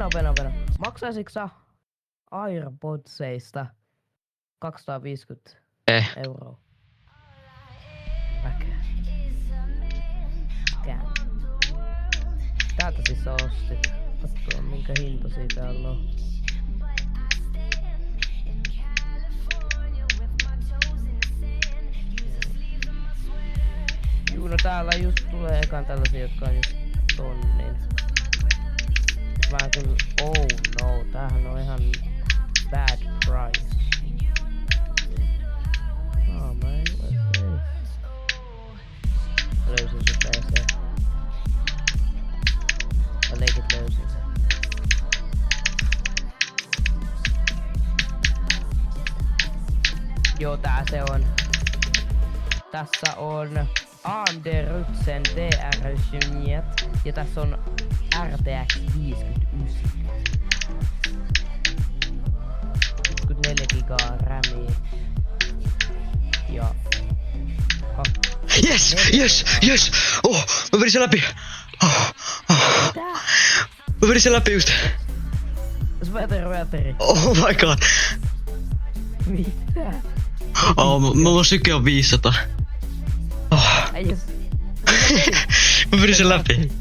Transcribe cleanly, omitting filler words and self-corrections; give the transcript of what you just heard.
Nopea. Maksaisitko sä AirPodseista 250 euroa? Väkeä. Täältä siis sä ostit. Katsotaan minkä hintaisia täällä on. Juu, no täällä just tulee ekan tällaisia, jotka on just tonnin. Mä kyllä, oh no, tämähän on ihan bad price. Mä en ole se. Löysin se PC. Mä leikit löysin sen. Joo, tää se on. Tässä on AMD Ryzen DR29 ja tässä on RTX 59. 64 gigaa RAMia. Ja... Yes! Oh, mä vedin sen läpi! Mä vedin sen läpi just! Sweater. Oh my god! Mitä? Mun syke on 500. Mä vedin sen läpi.